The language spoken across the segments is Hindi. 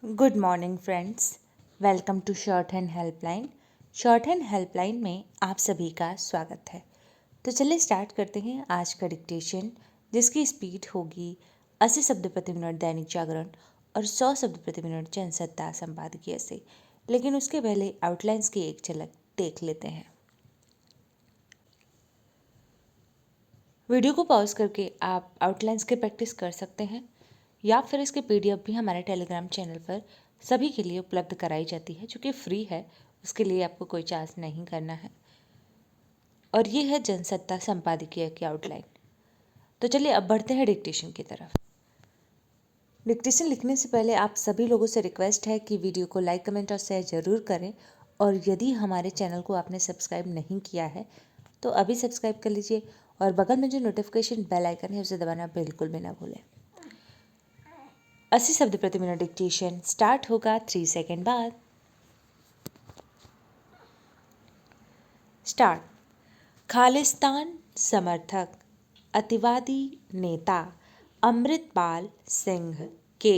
Good morning friends, welcome to shorthand helpline. Shorthand helpline में आप सभी का स्वागत है। तो चलिए स्टार्ट करते हैं आज का डिक्टेशन, जिसकी स्पीड होगी 80 शब्द प्रति मिनट दैनिक जागरण और 100 शब्द प्रति मिनट जनसत्ता संपादकीय से। लेकिन उसके पहले आउटलाइंस की एक झलक देख लेते हैं। वीडियो को पॉज करके आप आउटलाइंस की प्रैक्टिस कर सकते हैं, या फिर इसके पीडीएफ भी हमारे टेलीग्राम चैनल पर सभी के लिए उपलब्ध कराई जाती है, जो कि फ्री है। उसके लिए आपको कोई चार्ज नहीं करना है। और ये है जनसत्ता संपादकीय की आउटलाइन। तो चलिए अब बढ़ते हैं डिक्टेशन की तरफ। डिक्टेशन लिखने से पहले आप सभी लोगों से रिक्वेस्ट है कि वीडियो को लाइक, कमेंट और शेयर ज़रूर करें। और यदि हमारे चैनल को आपने सब्सक्राइब नहीं किया है तो अभी सब्सक्राइब कर लीजिए, और बगल में जो नोटिफिकेशन बेल आइकन है उसे दबाना बिल्कुल भी ना भूलें। 80 शब्द प्रति मिनट डिक्टेशन स्टार्ट होगा 3 सेकेंड बाद। स्टार्ट। खालिस्तान समर्थक अतिवादी नेता अमृतपाल सिंह के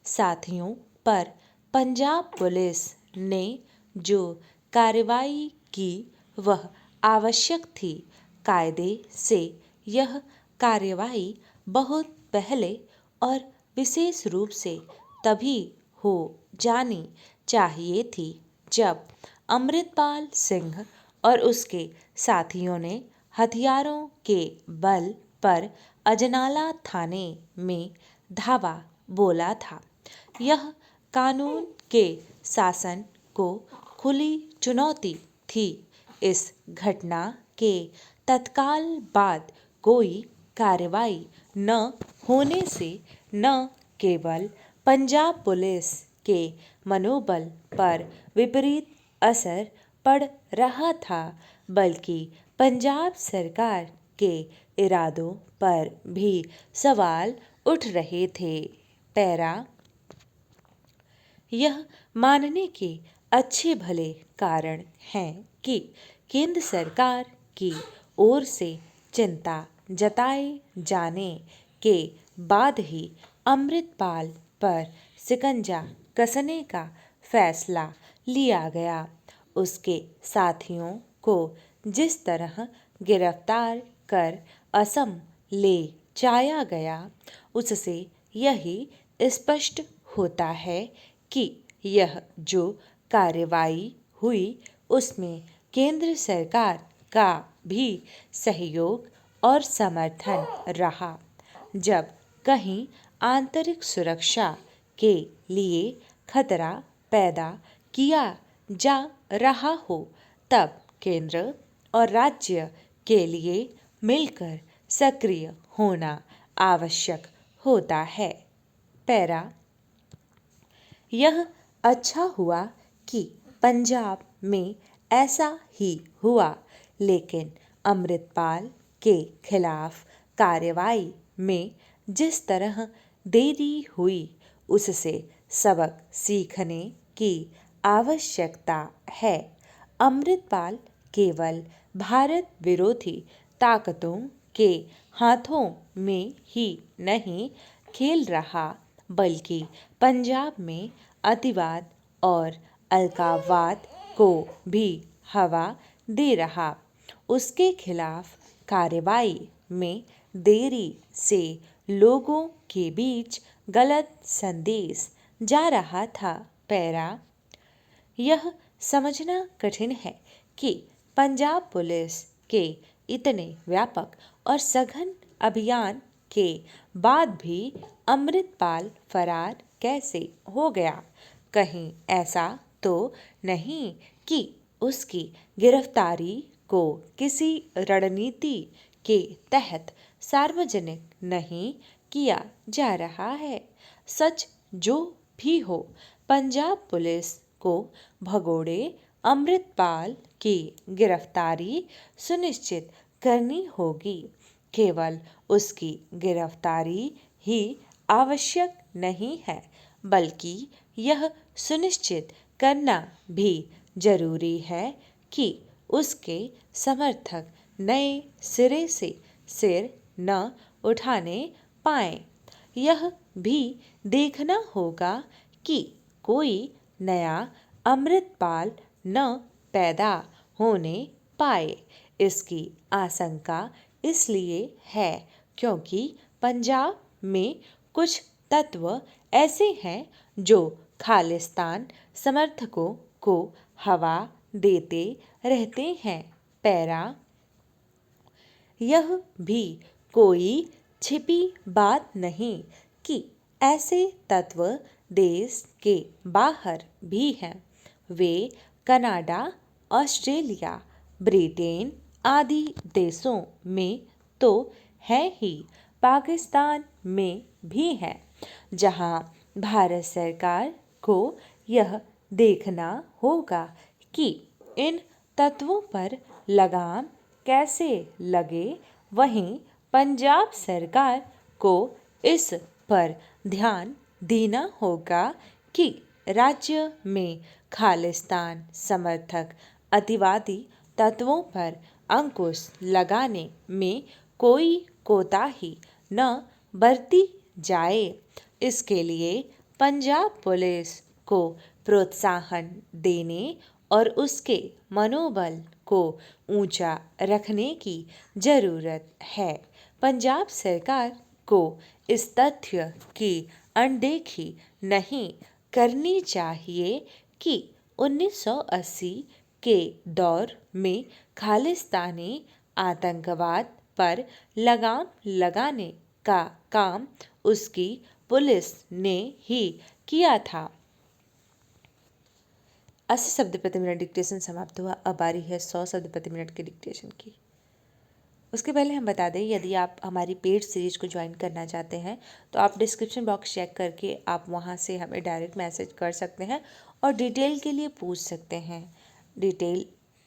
साथियों पर पंजाब पुलिस ने जो कार्रवाई की वह आवश्यक थी। कायदे से यह कार्रवाई बहुत पहले और विशेष रूप से तभी हो जानी चाहिए थी जब अमृतपाल सिंह और उसके साथियों ने हथियारों के बल पर अजनाला थाने में धावा बोला था। यह कानून के शासन को खुली चुनौती थी। इस घटना के तत्काल बाद कोई कार्रवाई न होने से न केवल पंजाब पुलिस के मनोबल पर विपरीत असर पड़ रहा था, बल्कि पंजाब सरकार के इरादों पर भी सवाल उठ रहे थे। पैरा। यह मानने के अच्छे भले कारण हैं कि केंद्र सरकार की ओर से चिंता जताए जाने के बाद ही अमृतपाल पर शिकंजा कसने का फैसला लिया गया। उसके साथियों को जिस तरह गिरफ्तार कर असम ले जाया गया, उससे यही स्पष्ट होता है कि यह जो कार्रवाई हुई उसमें केंद्र सरकार का भी सहयोग और समर्थन रहा। जब कहीं आंतरिक सुरक्षा के लिए खतरा पैदा किया जा रहा हो, तब केंद्र और राज्य के लिए मिलकर सक्रिय होना आवश्यक होता है। पैरा। यह अच्छा हुआ कि पंजाब में ऐसा ही हुआ, लेकिन अमृतपाल के खिलाफ कार्रवाई में जिस तरह देरी हुई उससे सबक सीखने की आवश्यकता है। अमृतपाल केवल भारत विरोधी ताकतों के हाथों में ही नहीं खेल रहा, बल्कि पंजाब में अतिवाद और अलगाववाद को भी हवा दे रहा। उसके खिलाफ कार्रवाई में देरी से लोगों के बीच गलत संदेश जा रहा था। पैरा। यह समझना कठिन है कि पंजाब पुलिस के इतने व्यापक और सघन अभियान के बाद भी अमृतपाल फरार कैसे हो गया। कहीं ऐसा तो नहीं कि उसकी गिरफ्तारी को किसी रणनीति के तहत सार्वजनिक नहीं किया जा रहा है। सच जो भी हो, पंजाब पुलिस को भगोड़े अमृतपाल की गिरफ्तारी सुनिश्चित करनी होगी। केवल उसकी गिरफ्तारी ही आवश्यक नहीं है, बल्कि यह सुनिश्चित करना भी जरूरी है कि उसके समर्थक नए सिरे से सिर न उठाने पाएं। यह भी देखना होगा कि कोई नया अमृतपाल न पैदा होने पाए। इसकी आशंका इसलिए है क्योंकि पंजाब में कुछ तत्व ऐसे हैं जो खालिस्तान समर्थकों को हवा देते रहते हैं। पैरा, यह भी कोई छिपी बात नहीं कि ऐसे तत्व देश के बाहर भी हैं। वे कनाडा, ऑस्ट्रेलिया, ब्रिटेन आदि देशों में तो है ही, पाकिस्तान में भी है, जहां भारत सरकार को यह देखना होगा कि इन तत्वों पर लगाम कैसे लगे। वहीं पंजाब सरकार को इस पर ध्यान देना होगा कि राज्य में खालिस्तान समर्थक अतिवादी तत्वों पर अंकुश लगाने में कोई कोताही न बरती जाए। इसके लिए पंजाब पुलिस को प्रोत्साहन देने और उसके मनोबल को ऊंचा रखने की ज़रूरत है। पंजाब सरकार को इस तथ्य की अनदेखी नहीं करनी चाहिए कि 1980 के दौर में खालिस्तानी आतंकवाद पर लगाम लगाने का काम उसकी पुलिस ने ही किया था। 80 शब्द प्रति मिनट डिक्टेशन समाप्त हुआ। अब बारी है 100 शब्द प्रति मिनट के डिक्टेशन की। उसके पहले हम बता दें, यदि आप हमारी पेड सीरीज को ज्वाइन करना चाहते हैं तो आप डिस्क्रिप्शन बॉक्स चेक करके आप वहां से हमें डायरेक्ट मैसेज कर सकते हैं और डिटेल के लिए पूछ सकते हैं। डिटेल,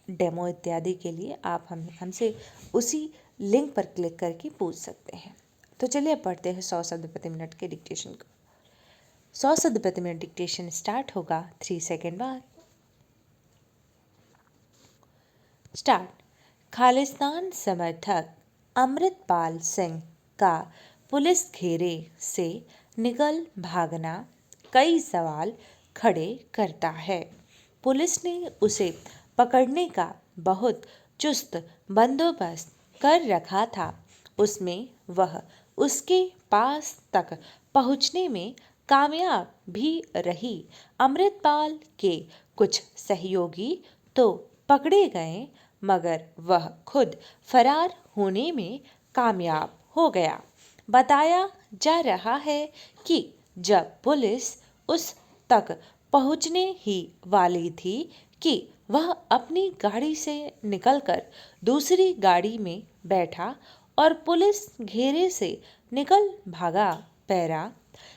डेमो इत्यादि के लिए आप हमसे उसी लिंक पर क्लिक करके पूछ सकते हैं। तो चलिए अब पढ़ते हैं 100 शब्द प्रति मिनट के डिक्टेशन को। 100 शब्द प्रति मिनट डिक्टेशन स्टार्ट होगा 3 सेकेंड बाद। स्टार्ट। खालिस्तान समर्थक अमृतपाल सिंह का पुलिस घेरे से निकल भागना कई सवाल खड़े करता है। पुलिस ने उसे पकड़ने का बहुत चुस्त बंदोबस्त कर रखा था। उसमें वह उसके पास तक पहुंचने में कामयाब भी रही। अमृतपाल के कुछ सहयोगी तो पकड़े गए मगर वह खुद फरार होने में कामयाब हो गया। बताया जा रहा है कि जब पुलिस उस तक पहुंचने ही वाली थी कि वह अपनी गाड़ी से निकलकर दूसरी गाड़ी में बैठा और पुलिस घेरे से निकल भागा। पैरा,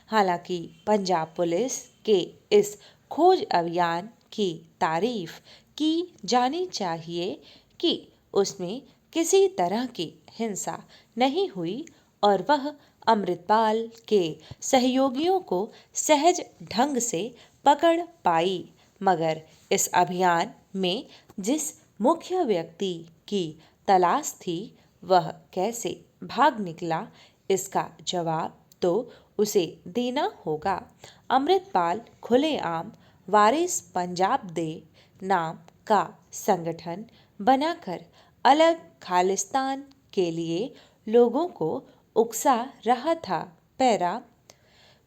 हालांकि पंजाब पुलिस के इस खोज अभियान की तारीफ की जानी चाहिए कि उसमें किसी तरह की हिंसा नहीं हुई और वह अमृतपाल के सहयोगियों को सहज ढंग से पकड़ पाई। मगर इस अभियान में जिस मुख्य व्यक्ति की तलाश थी वह कैसे भाग निकला, इसका जवाब तो उसे देना होगा। अमृतपाल खुलेआम वारिस पंजाब दे नाम का संगठन बनाकर अलग खालिस्तान के लिए लोगों को उकसा रहा था। पैरा,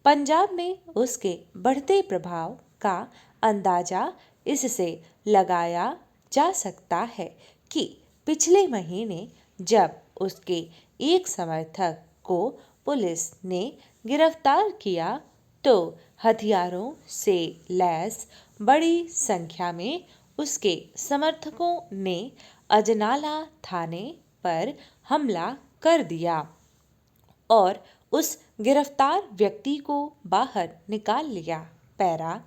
पंजाब में उसके बढ़ते प्रभाव का अंदाजा इससे लगाया जा सकता है कि पिछले महीने जब उसके एक समर्थक को पुलिस ने गिरफ्तार किया तो हथियारों से लैस बड़ी संख्या में उसके समर्थकों ने अजनाला थाने पर हमला कर दिया और उस गिरफ्तार व्यक्ति को बाहर निकाल लिया। पैरा,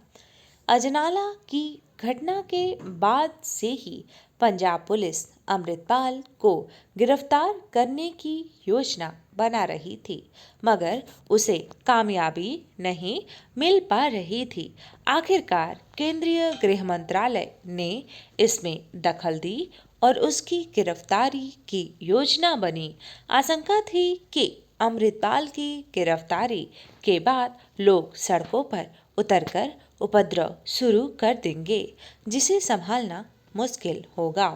अजनाला की घटना के बाद से ही पंजाब पुलिस अमृतपाल को गिरफ्तार करने की योजना बना रही थी मगर उसे कामयाबी नहीं मिल पा रही थी। आखिरकार केंद्रीय गृह मंत्रालय ने इसमें दखल दी और उसकी गिरफ्तारी की योजना बनी। आशंका थी कि अमृतपाल की गिरफ्तारी के बाद लोग सड़कों पर उतरकर उपद्रव शुरू कर देंगे, जिसे संभालना मुश्किल होगा।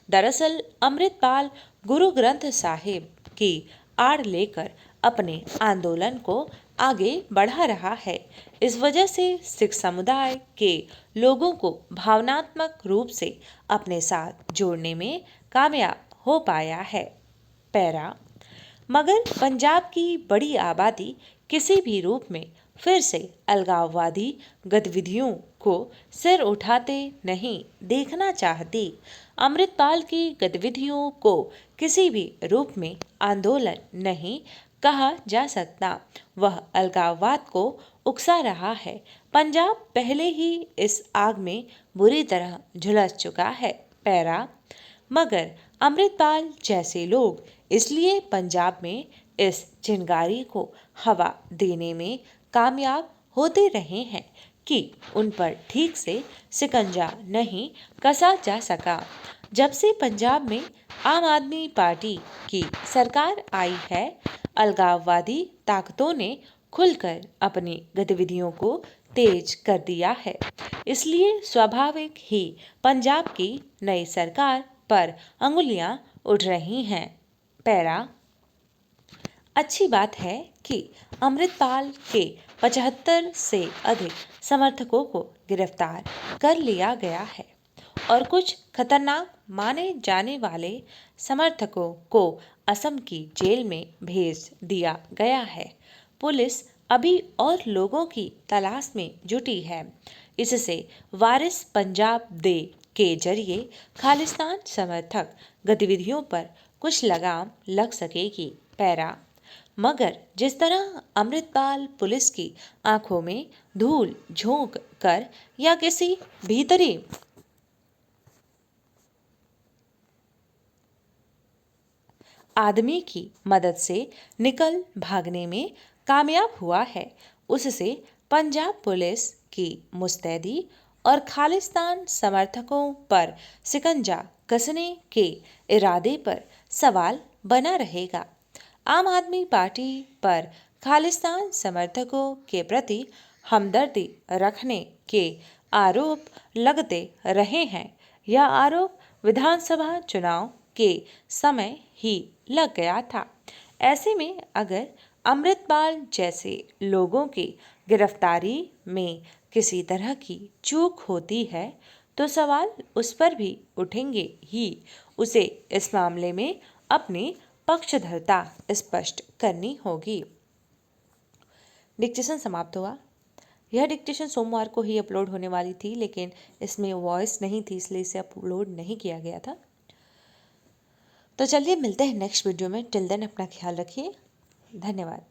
दरअसल अमृतपाल गुरु ग्रंथ साहिब की आड़ लेकर अपने आंदोलन को आगे बढ़ा रहा है। इस वजह से सिख समुदाय के लोगों को भावनात्मक रूप से अपने साथ जोड़ने में कामयाब हो पाया है। पैरा मगर पंजाब की बड़ी आबादी किसी भी रूप में फिर से अलगाववादी गतिविधियों को सिर उठाते नहीं देखना चाहती। अमृतपाल की गतिविधियों को किसी भी रूप में आंदोलन नहीं कहा जा सकता। वह अलगाववाद को उकसा रहा है। पंजाब पहले ही इस आग में बुरी तरह झुलस चुका है। पैरा मगर अमृतपाल जैसे लोग इसलिए पंजाब में इस चिंगारी को हवा देने में कामयाब होते रहे हैं कि उन पर ठीक से शिकंजा नहीं कसा जा सका। जब से पंजाब में आम आदमी पार्टी की सरकार आई है, अलगाववादी ताकतों ने खुलकर अपनी गतिविधियों को तेज कर दिया है। इसलिए स्वाभाविक ही पंजाब की नई सरकार पर अंगुलियां उठ रही हैं। पैरा अच्छी बात है कि अमृतपाल के 75 से अधिक समर्थकों को गिरफ्तार कर लिया गया है और कुछ खतरनाक माने जाने वाले समर्थकों को असम की जेल में भेज दिया गया है। पुलिस अभी और लोगों की तलाश में जुटी है। इससे वारिस पंजाब डे के जरिए खालिस्तान समर्थक गतिविधियों पर कुछ लगाम लग सकेगी। पैरा मगर जिस तरह अमृतपाल पुलिस की आंखों में धूल झोंक कर या किसी भीतरी आदमी की मदद से निकल भागने में कामयाब हुआ है, उससे पंजाब पुलिस की मुस्तैदी और खालिस्तान समर्थकों पर शिकंजा कसने के इरादे पर सवाल बना रहेगा। आम आदमी पार्टी पर खालिस्तान समर्थकों के प्रति हमदर्दी रखने के आरोप लगते रहे हैं। यह आरोप विधानसभा चुनाव के समय ही लग गया था। ऐसे में अगर अमृतपाल जैसे लोगों की गिरफ्तारी में किसी तरह की चूक होती है तो सवाल उस पर भी उठेंगे ही। उसे इस मामले में अपनी पक्षधरता स्पष्ट करनी होगी। डिक्टेशन समाप्त हुआ। यह डिक्टेशन सोमवार को ही अपलोड होने वाली थी, लेकिन इसमें वॉइस नहीं थी, इसलिए इसे अपलोड नहीं किया गया था। तो चलिए मिलते हैं नेक्स्ट वीडियो में। टिल देन अपना ख्याल रखिए। धन्यवाद।